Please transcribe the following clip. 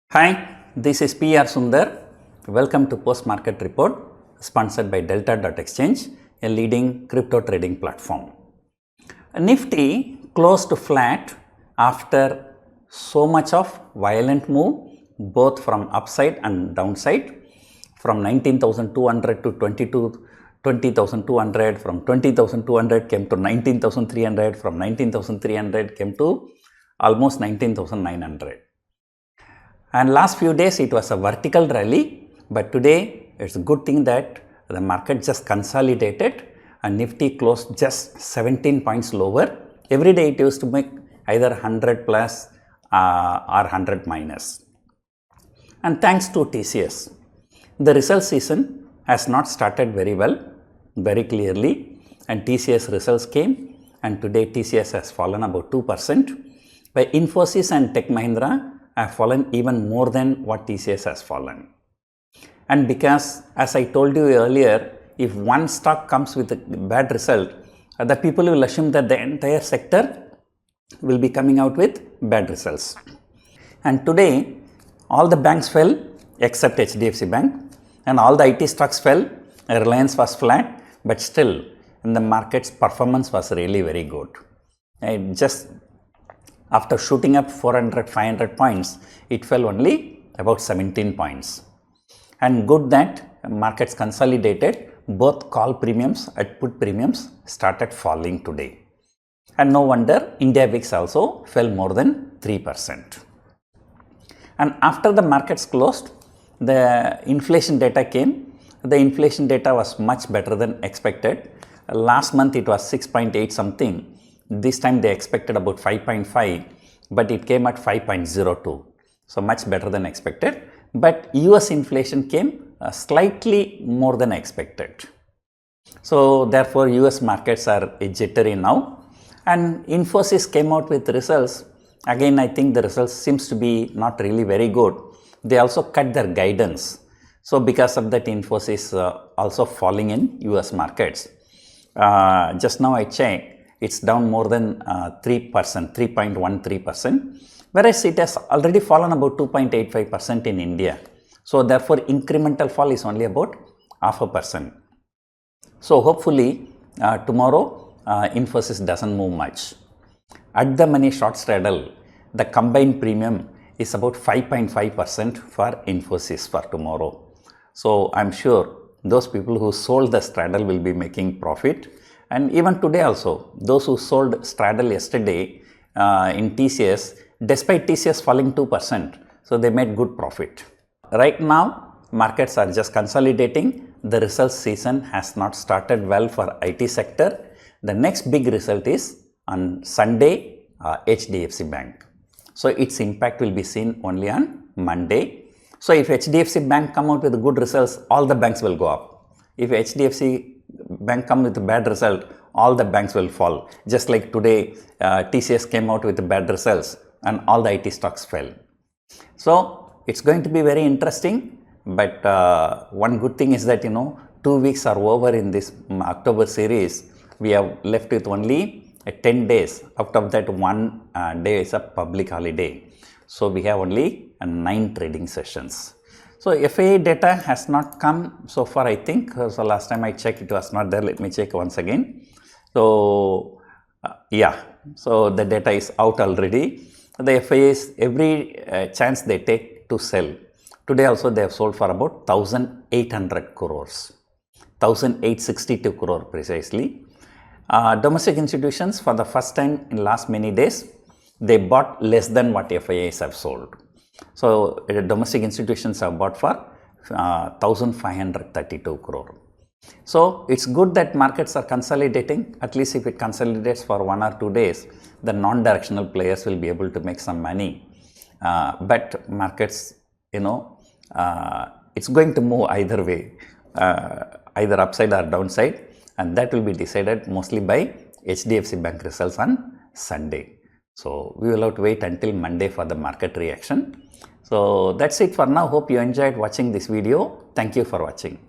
Hi, this is PR Sundar. Welcome to Post Market Report sponsored by Delta.exchange, a leading crypto trading platform. Nifty closed flat after so much of violent move both from upside and downside from 19,200 to 20,200, from 20,200 came to 19,300, from 19,300 came to almost 19,900. And last few days it was a vertical rally, but today it's a good thing that the market just consolidated and Nifty closed just 17 points lower. Every day it used to make either 100 plus or 100 minus. And thanks to TCS, the result season has not started very well, very clearly, and TCS results came and today TCS has fallen about 2%, by Infosys and Tech Mahindra have fallen even more than what TCS has fallen. And because, as I told you earlier, if one stock comes with a bad result, the people will assume that the entire sector will be coming out with bad results. And today, all the banks fell except HDFC Bank, and all the IT stocks fell. Reliance was flat, but still, in the market's performance was really very good. Just after shooting up 400, 500 points, it fell only about 17 points. And good that markets consolidated, both call premiums and put premiums started falling today. And no wonder India VIX also fell more than 3%. And after the markets closed, the inflation data came. The inflation data was much better than expected. Last month it was 6.8 something. This time they expected about 5.5, but it came at 5.02. So much better than expected. But US inflation came slightly more than expected. So therefore US markets are jittery now. And Infosys came out with results. Again, I think the results seems to be not really very good. They also cut their guidance. So because of that, Infosys also falling in US markets. Just now I checked, it's down more than 3%, 3.13%, whereas it has already fallen about 2.85% in India. So therefore, incremental fall is only about 0.5%. So hopefully tomorrow Infosys doesn't move much. At the money short straddle, the combined premium is about 5.5% for Infosys for tomorrow. So I'm sure those people who sold the straddle will be making profit. And even today also, those who sold straddle yesterday in TCS, despite TCS falling 2%, so they made good profit. Right now, markets are just consolidating. The results season has not started well for IT sector. The next big result is on Sunday, HDFC Bank. So its impact will be seen only on Monday. So if HDFC Bank come out with good results, all the banks will go up. If HDFC Bank come with a bad result, all the banks will fall. Just like today, TCS came out with bad results and all the IT stocks fell. So it's going to be very interesting. But one good thing is that 2 weeks are over in this October series. We have left with only 10 days. Out of that, 1 day is a public holiday. So we have only 9 trading sessions. So FII data has not come so far, I think. So last time I checked, it was not there. Let me check once again. So yeah, so the data is out already. The FIIs, every chance they take to sell. Today also they have sold for about 1,800 crores. 1,862 crore precisely. Domestic institutions, for the first time in last many days, they bought less than what FIIs have sold. So domestic institutions have bought for 1,532 crore. So it's good that markets are consolidating. At least if it consolidates for 1 or 2 days, the non-directional players will be able to make some money. But markets, it's going to move either way, either upside or downside, and that will be decided mostly by HDFC Bank results on Sunday. So we will have to wait until Monday for the market reaction. So that's it for now. Hope you enjoyed watching this video. Thank you for watching.